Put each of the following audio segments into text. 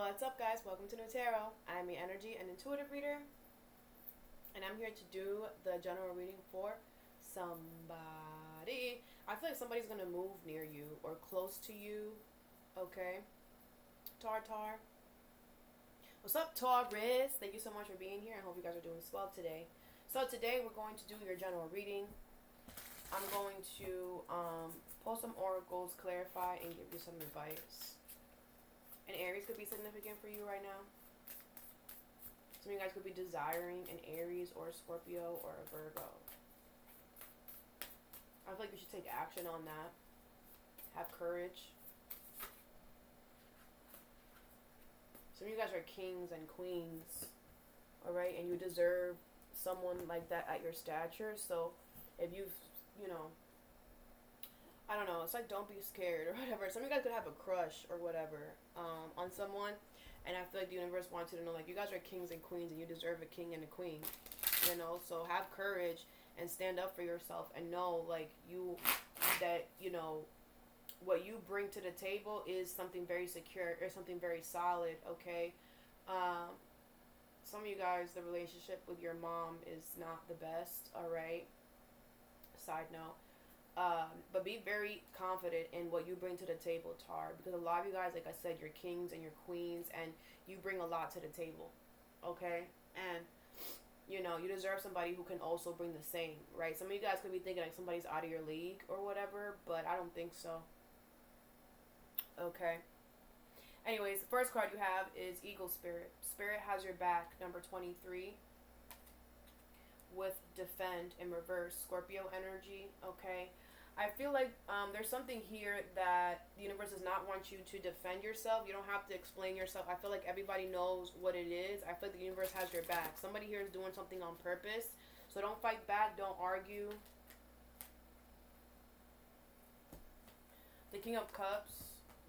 What's up, guys? Welcome to Nutarot. I'm an energy and intuitive reader, and I'm here to do the general reading for somebody. I feel like somebody's gonna move near you or close to you. Okay, Tar. What's up, Taurus? Thank you so much for being here. I hope you guys are doing swell today. So today we're going to do your general reading. I'm going to pull some oracles, clarify, and give you some advice. And Aries could be significant for you right now. Some of you guys could be desiring an Aries or a Scorpio or a Virgo. I feel like you should take action on that. Have courage. Some of you guys are kings and queens. Alright? And you deserve someone like that at your stature. So if you've, I don't know, it's like don't be scared or whatever. Some of you guys could have a crush or whatever on someone, and I feel like the universe wants you to know, like, you guys are kings and queens and you deserve a king and a queen, so have courage and stand up for yourself and know, like, what you bring to the table is something very secure or something very solid, okay? Some of you guys, the relationship with your mom is not the best, alright? Side note. But be very confident in what you bring to the table, Tar, because a lot of you guys, like I said, you're kings and you're queens, and you bring a lot to the table, okay? And, you deserve somebody who can also bring the same, right? Some of you guys could be thinking like somebody's out of your league or whatever, but I don't think so, okay? Anyways, the first card you have is Eagle Spirit. Spirit has your back, number 23. With defend in reverse, Scorpio energy, okay? I feel like there's something here that the universe does not want you to defend yourself. You don't have to explain yourself. I feel like everybody knows what it is. I feel like the universe has your back. Somebody here is doing something on purpose. So don't fight back. Don't argue. The King of Cups,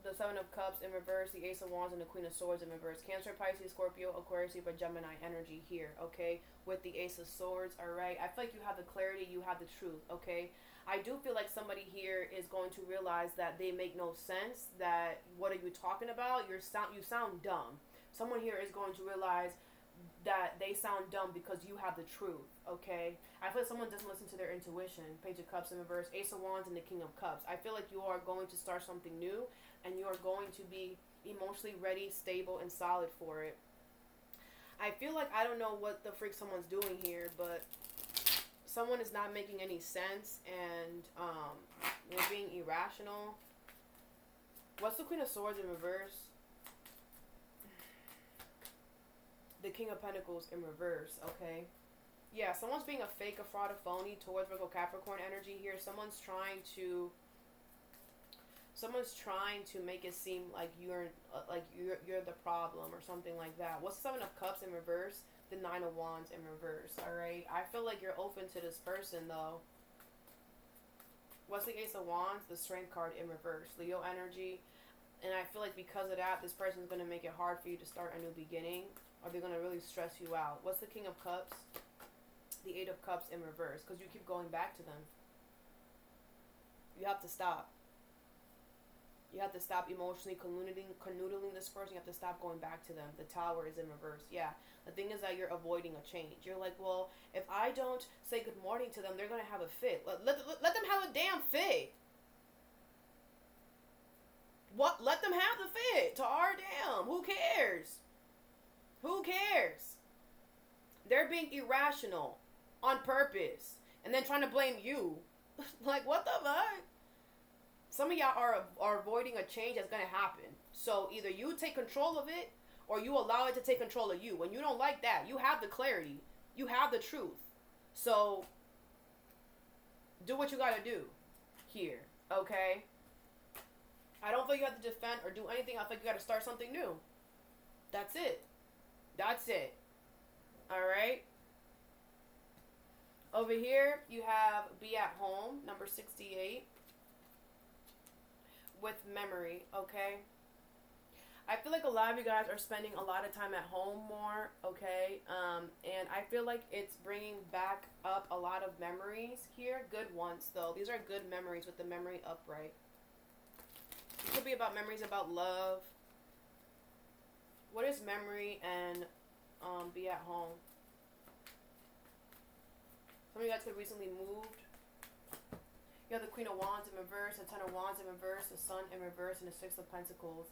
the Seven of Cups in reverse, the Ace of Wands, and the Queen of Swords in reverse. Cancer, Pisces, Scorpio, Aquarius, Libra, Gemini energy here, okay? With the Ace of Swords, alright? I feel like you have the clarity, you have the truth, okay? I do feel like somebody here is going to realize that they make no sense, that what are you talking about? You sound dumb. Someone here is going to realize that they sound dumb because you have the truth, okay? I feel like someone doesn't listen to their intuition. Page of Cups in reverse, Ace of Wands, and the King of Cups. I feel like you are going to start something new, and you are going to be emotionally ready, stable, and solid for it. I feel like I don't know what the freak someone's doing here, but someone is not making any sense, and they're being irrational. What's the Queen of Swords in reverse? The King of Pentacles in reverse, okay? Yeah, someone's being a fake, a fraud, a phony towards Virgo Capricorn energy here. Someone's trying to make it seem like you're the problem or something like that. What's the Seven of Cups in reverse? The Nine of Wands in reverse, alright? I feel like you're open to this person, though. What's the Ace of Wands? The Strength card in reverse. Leo energy. And I feel like because of that, this person's going to make it hard for you to start a new beginning, or they're going to really stress you out. What's the King of Cups? The Eight of Cups in reverse, because you keep going back to them. You have to stop. You have to stop emotionally canoodling this person. You have to stop going back to them. The Tower is in reverse. Yeah. The thing is that you're avoiding a change. You're like, well, if I don't say good morning to them, they're going to have a fit. Let them have a damn fit. What? Let them have the fit. Tar, damn. Who cares? Who cares? They're being irrational on purpose and then trying to blame you. Like, what the fuck? Some of y'all are avoiding a change that's going to happen. So either you take control of it or you allow it to take control of you. When you don't like that, you have the clarity. You have the truth. So do what you got to do here, okay? I don't feel you have to defend or do anything. I think you got to start something new. That's it. That's it. All right? Over here, you have Be at Home, number 68. With memory, okay? I feel like a lot of you guys are spending a lot of time at home more, okay? And I feel like it's bringing back up a lot of memories here. Good ones, though. These are good memories with the memory upright. It could be about memories about love, What is memory and be at home? Some of you guys could recently moved. You have the Queen of Wands in reverse, the Ten of Wands in reverse, the Sun in reverse, and the Six of Pentacles.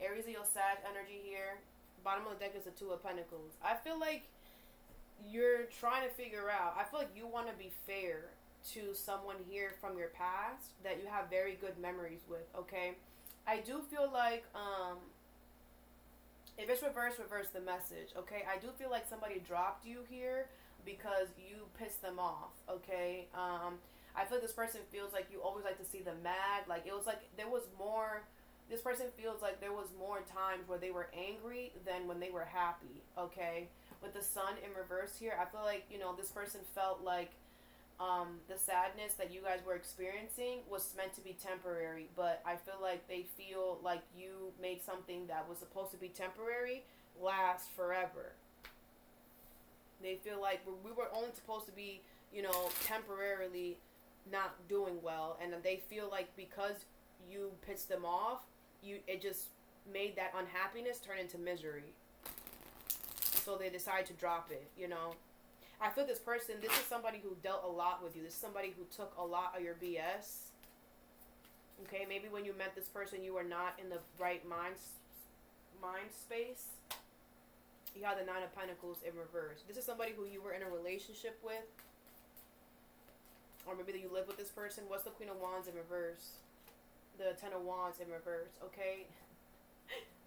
Aries, Leo, Sag energy here. Bottom of the deck is the Two of Pentacles. I feel like you're trying to figure out. I feel like you want to be fair to someone here from your past that you have very good memories with, okay? I do feel like, if it's reverse, reverse the message, okay? I do feel like somebody dropped you here because you pissed them off, okay? I feel like this person feels like you always like to see them mad. Like, it was like there was more... This person feels like there was more times where they were angry than when they were happy, okay? With the Sun in reverse here, I feel like, you know, this person felt like the sadness that you guys were experiencing was meant to be temporary. But I feel like they feel like you made something that was supposed to be temporary last forever. They feel like we were only supposed to be, you know, temporarily not doing well. And they feel like because you pissed them off, it just made that unhappiness turn into misery. So they decide to drop it, you know. I feel this is somebody who dealt a lot with you. This is somebody who took a lot of your BS. Okay, maybe when you met this person, you were not in the right mind space. You have the Nine of Pentacles in reverse. This is somebody who you were in a relationship with. Or maybe that you live with this person. What's the Queen of Wands in reverse? The Ten of Wands in reverse, okay?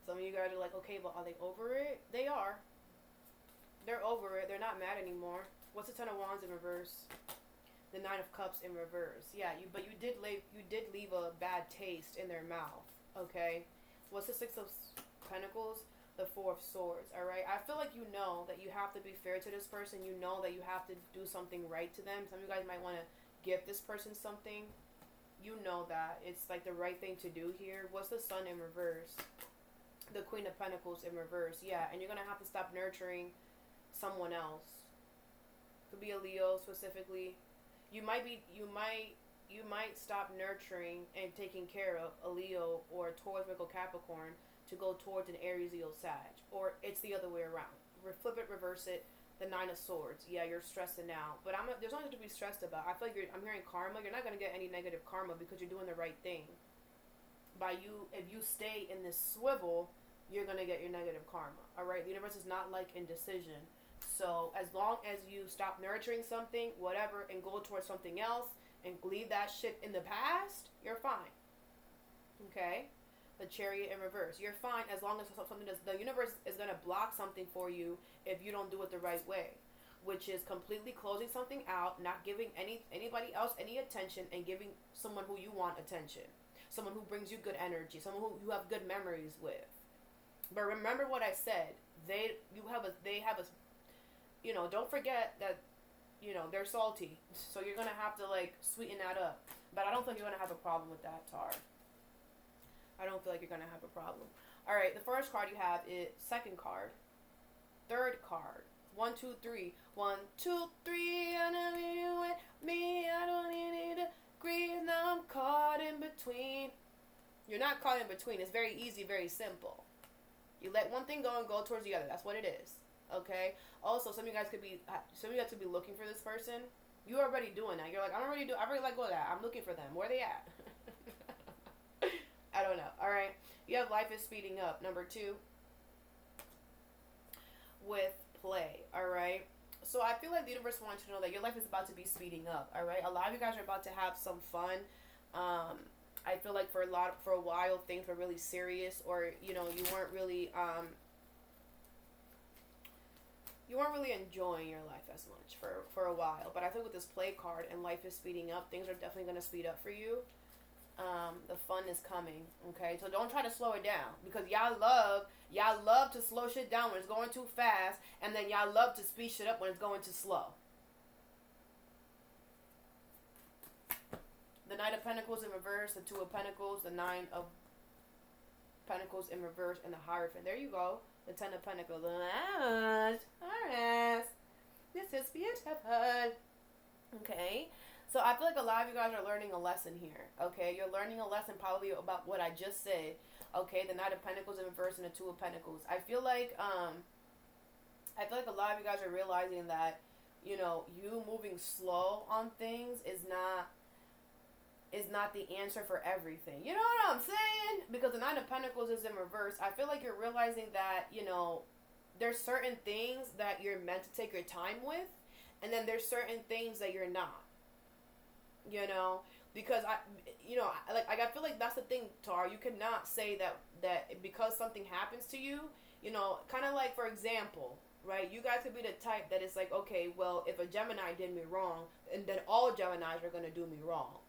Some of you guys are like, okay, but are they over it? They are. They're over it. They're not mad anymore. What's the Ten of Wands in reverse? The Nine of Cups in reverse. Yeah, but you did leave a bad taste in their mouth, okay? What's the Six of Pentacles? The Four of Swords, all right? I feel like you know that you have to be fair to this person. You know that you have to do something right to them. Some of you guys might want to give this person something. You know that it's like the right thing to do here. What's the Sun in reverse? The Queen of Pentacles in reverse. Yeah, and you're gonna have to stop nurturing someone else. Could be a Leo specifically. You might stop nurturing and taking care of a Leo or a Taurus, Virgo, Capricorn to go towards an Aries, Leo, Sag, or it's the other way around. Flip it, reverse it. The Nine of Swords. Yeah, you're stressing out. But there's nothing to be stressed about. I feel like I'm hearing karma. You're not going to get any negative karma because you're doing the right thing. If you stay in this swivel, you're going to get your negative karma. Alright? The universe is not like indecision. So, as long as you stop nurturing something, whatever, and go towards something else, and leave that shit in the past, you're fine. Okay? The Chariot in reverse. You're fine as long as something the universe is going to block something for you if you don't do it the right way, which is completely closing something out, not giving anybody else any attention, and giving someone who you want attention, someone who brings you good energy, someone who you have good memories with. But remember what I said. They have a you know, don't forget that, you know, they're salty, so you're gonna have to like sweeten that up. But I don't think you're gonna have a problem with that, Tar. I don't feel like you're going to have a problem. All right, the first card you have is second card. Third card. 1, 2, 3. 1, 2, 3. I know you with me. I don't need to agree. Now I'm caught in between. You're not caught in between. It's very easy, very simple. You let one thing go and go towards the other. That's what it is. Okay? Also, some of you guys could be looking for this person. You're already doing that. You're like, I already let go of that. I'm looking for them. Where are they at? I don't know. Alright. You have life is speeding up. Number 2. With play. Alright. So I feel like the universe wants you to know that your life is about to be speeding up. Alright. A lot of you guys are about to have some fun. I feel like for a while things were really serious, or you know, you weren't really enjoying your life as much for a while. But I think with this play card and life is speeding up, things are definitely going to speed up for you. The fun is coming, okay? So don't try to slow it down, because y'all love to slow shit down when it's going too fast, and then y'all love to speed shit up when it's going too slow. The Knight of Pentacles in reverse, the Two of Pentacles, the Nine of Pentacles in reverse, and the Hierophant. There you go. The Ten of Pentacles. Alright. This is beautiful. Okay. So I feel like a lot of you guys are learning a lesson here, okay? You're learning a lesson probably about what I just said. Okay, the Knight of Pentacles in reverse and the Two of Pentacles. I feel like a lot of you guys are realizing that, you moving slow on things is not the answer for everything. You know what I'm saying? Because the Nine of Pentacles is in reverse. I feel like you're realizing that, there's certain things that you're meant to take your time with, and then there's certain things that you're not. Because I feel like that's the thing, Tar. You cannot say that because something happens to you, kind of like, for example, right? You guys could be the type that is like, okay, well, if a Gemini did me wrong, and then all Geminis are gonna do me wrong,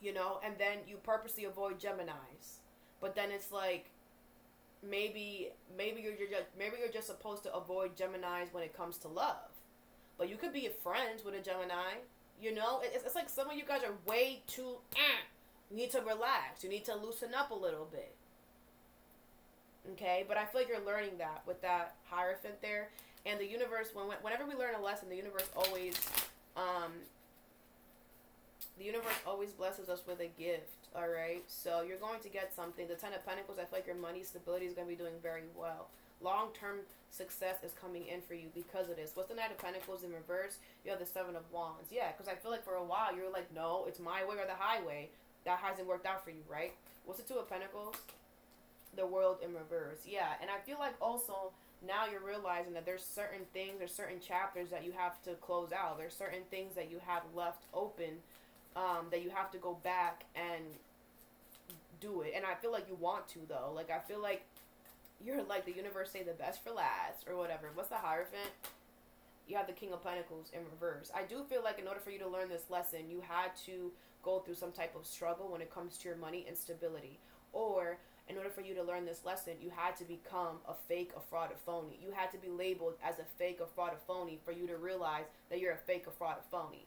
and then you purposely avoid Geminis, but then it's like, maybe you're just supposed to avoid Geminis when it comes to love, but you could be friends with a Gemini. It's like some of you guys are way too. You need to relax. You need to loosen up a little bit. Okay, but I feel like you're learning that with that Hierophant there, and the universe. Whenever we learn a lesson, the universe always blesses us with a gift. All right, so you're going to get something. The Ten of Pentacles. I feel like your money stability is going to be doing very well. Long-term success is coming in for you because of this. What's the Knight of Pentacles in reverse? You have the Seven of Wands. Yeah, because I feel like for a while you're like, no, it's my way or the highway. That hasn't worked out for you, right? What's the Two of Pentacles? The World in reverse. Yeah, and I feel like also now you're realizing that there's certain things, there's certain chapters that you have to close out. There's certain things that you have left open, that you have to go back and do it. And I feel like you want to, though. Like, I feel like you're like, the universe say the best for last or whatever. What's the Hierophant? You have the King of Pentacles in reverse. I do feel like in order for you to learn this lesson, you had to go through some type of struggle when it comes to your money and stability. Or in order for you to learn this lesson, you had to become a fake, a fraud, a phony. You had to be labeled as a fake, a fraud, a phony for you to realize that you're a fake, a fraud, a phony.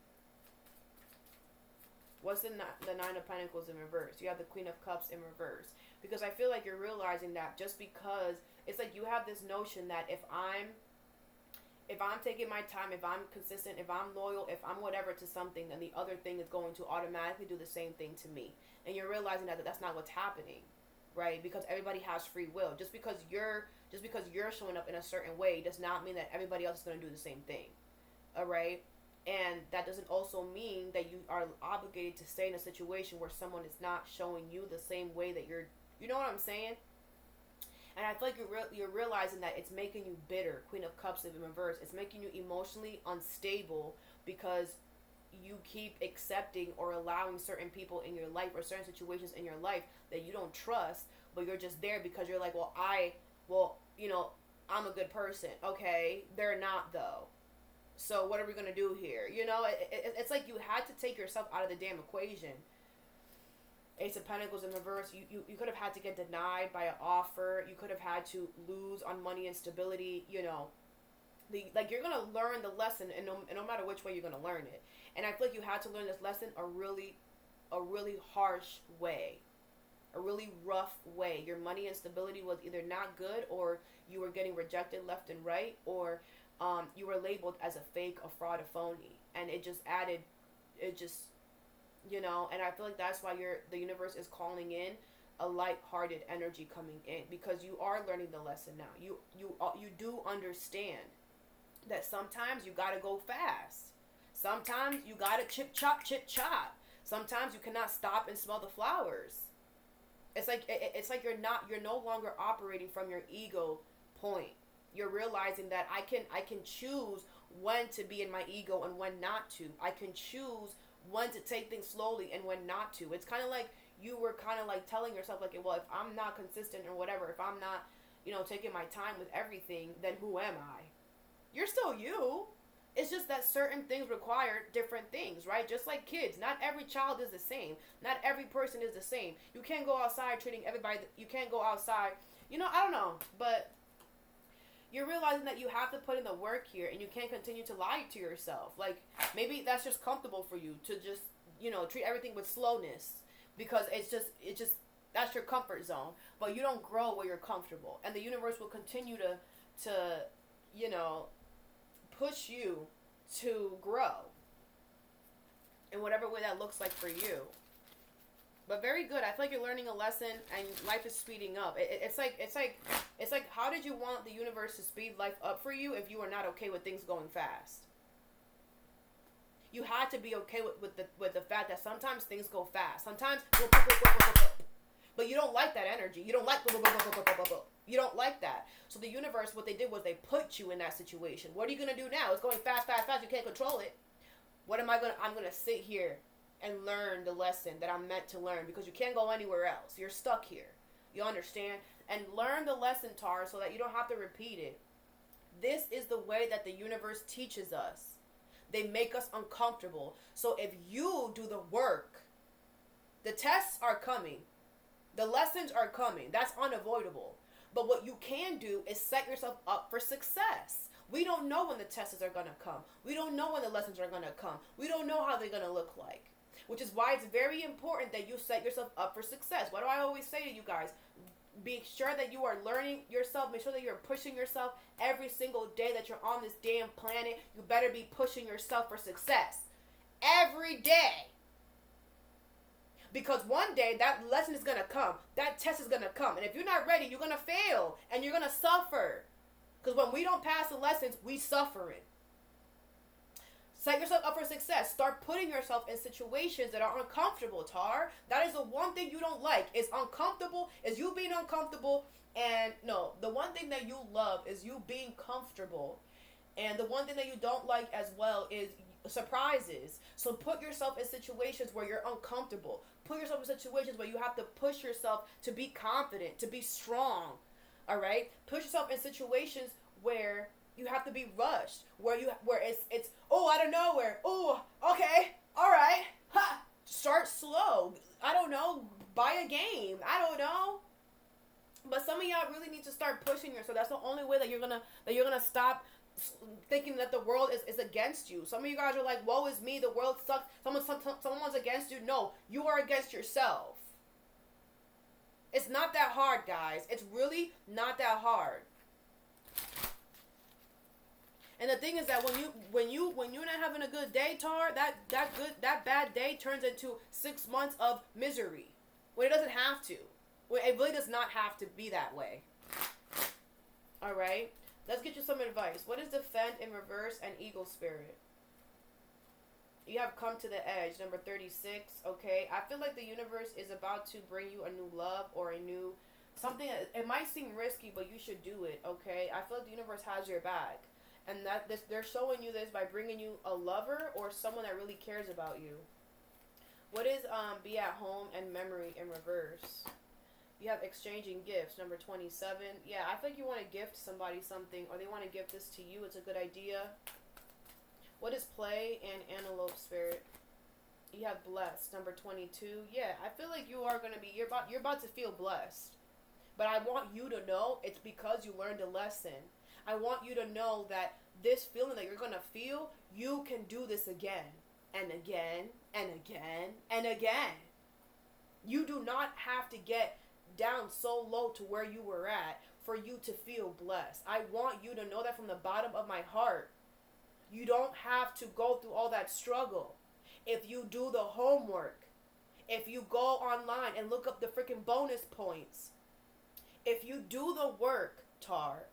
What's the Nine of Pentacles in reverse? You have the Queen of Cups in reverse. Because I feel like you're realizing that just because it's like you have this notion that if I'm taking my time, if I'm consistent, if I'm loyal, if I'm whatever to something, then the other thing is going to automatically do the same thing to me. And you're realizing that that's not what's happening, right? Because everybody has free will. Just because you're showing up in a certain way does not mean that everybody else is going to do the same thing. All right? And that doesn't also mean that you are obligated to stay in a situation where someone is not showing you the same way that you're. You know what I'm saying? And I feel like you're realizing that it's making you bitter. Queen of Cups in reverse. It's making you emotionally unstable because you keep accepting or allowing certain people in your life or certain situations in your life that you don't trust, but you're just there because you're like, I'm a good person. Okay, they're not though. So what are we gonna do here? It's like you had to take yourself out of the damn equation. Ace of Pentacles in reverse. You could have had to get denied by an offer. You could have had to lose on money and stability. You're gonna learn the lesson, and no matter which way you're gonna learn it. And I feel like you had to learn this lesson a really harsh way, a really rough way. Your money and stability was either not good, or you were getting rejected left and right, or you were labeled as a fake, a fraud, a phony, and it just and I feel like that's why the universe is calling in a light-hearted energy coming in, because you are learning the lesson now. You do understand that sometimes you gotta go fast. Sometimes you gotta chip chop. Sometimes you cannot stop and smell the flowers. It's like you're no longer operating from your ego point. You're realizing that I can choose when to be in my ego and when not to. I can choose when to take things slowly and when not to. It's kind of like you were kind of like telling yourself, like, well, if I'm not consistent or whatever, if I'm not, taking my time with everything, then who am I? You're still you. It's just that certain things require different things, right? Just like kids. Not every child is the same. Not every person is the same. You can't go outside treating everybody. You can't go outside. I don't know. But you're realizing that you have to put in the work here, and you can't continue to lie to yourself. Like, maybe that's just comfortable for you to just, treat everything with slowness, because it's just that's your comfort zone. But you don't grow where you're comfortable, and the universe will continue to push you to grow in whatever way that looks like for you. But very good. I feel like you're learning a lesson, and life is speeding up. It's like, how did you want the universe to speed life up for you if you are not okay with things going fast? You had to be okay with the fact that sometimes things go fast. Sometimes, but you don't like that energy. You don't like, you don't like that. So the universe, what they did was they put you in that situation. What are you gonna do now? It's going fast, fast, fast. You can't control it. What am I gonna? I'm gonna sit here and learn the lesson that I'm meant to learn, because you can't go anywhere else. You're stuck here. You understand? And learn the lesson, Tar, so that you don't have to repeat it. This is the way that the universe teaches us. They make us uncomfortable. So if you do the work, the tests are coming. The lessons are coming. That's unavoidable. But what you can do is set yourself up for success. We don't know when the tests are going to come. We don't know when the lessons are going to come. We don't know how they're going to look like. Which is why it's very important that you set yourself up for success. What do I always say to you guys? Be sure that you are learning yourself. Make sure that you're pushing yourself every single day that you're on this damn planet. You better be pushing yourself for success. Every day. Because one day that lesson is going to come. That test is going to come. And if you're not ready, you're going to fail. And you're going to suffer. Because when we don't pass the lessons, we suffer it. Set yourself up for success. Start putting yourself in situations that are uncomfortable, Tar. That is the one thing you don't like. It's uncomfortable. Is you being uncomfortable. And no, the one thing that you love is you being comfortable. And the one thing that you don't like as well is surprises. So put yourself in situations where you're uncomfortable. Put yourself in situations where you have to push yourself to be confident, to be strong. All right? Put yourself in situations where you have to be rushed, where it's oh, out of nowhere. Oh, okay. All right. Ha. Start slow. I don't know. Buy a game. I don't know. But some of y'all really need to start pushing yourself. That's the only way that you're gonna stop thinking that the world is against you. Some of you guys are like, woe is me, the world sucks, someone's against you. No, you are against yourself. It's not that hard, guys. It's really not that hard. And the thing is that when you're not having a good day, Tar, that bad day turns into 6 months of misery. When it doesn't have to. When it really does not have to be that way. All right? Let's get you some advice. What is defend in reverse and eagle spirit? You have come to the edge, number 36. Okay, I feel like the universe is about to bring you a new love or a new something. It might seem risky, but you should do it. Okay, I feel like the universe has your back, and they're showing you this by bringing you a lover or someone that really cares about you. What is be at home and memory in reverse? You have exchanging gifts, number 27. Yeah, I think you want to gift somebody something, or they want to gift this to you. It's a good idea. What is play and antelope spirit? You have blessed, number 22. Yeah, I feel like you are going to be, you're about to feel blessed. But I want you to know it's because you learned a lesson. I want you to know that this feeling that you're going to feel, you can do this again and again and again and again. You do not have to get down so low to where you were at for you to feel blessed. I want you to know that from the bottom of my heart. You don't have to go through all that struggle. If you do the homework, if you go online and look up the freaking bonus points, if you do the work, Tar,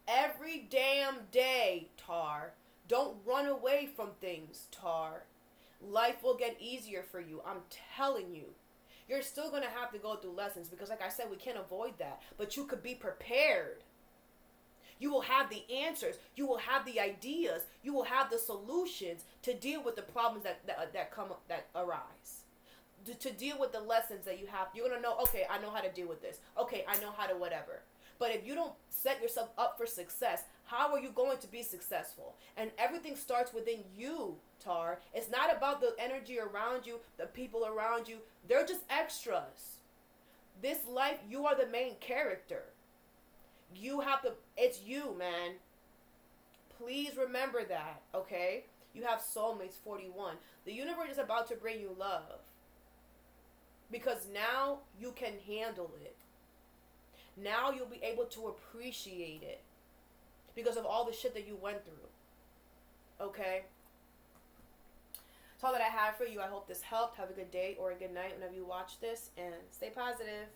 every damn day, Tar, don't run away from things, Tar. Life will get easier for you. I'm telling you. You're still going to have to go through lessons because, like I said, we can't avoid that. But you could be prepared. You will have the answers. You will have the ideas. You will have the solutions to deal with the problems that arise. To deal with the lessons that you have. You're going to know, okay, I know how to deal with this. Okay, I know how to whatever. But if you don't set yourself up for success, how are you going to be successful? And everything starts within you, Tar. It's not about the energy around you, the people around you. They're just extras. This life, you are the main character. You have to, it's you, man. Please remember that, okay? You have soulmates, 41. The universe is about to bring you love. Because now you can handle it. Now you'll be able to appreciate it. Because of all the shit that you went through. Okay? That's all that I have for you. I hope this helped. Have a good day or a good night whenever you watch this, and stay positive.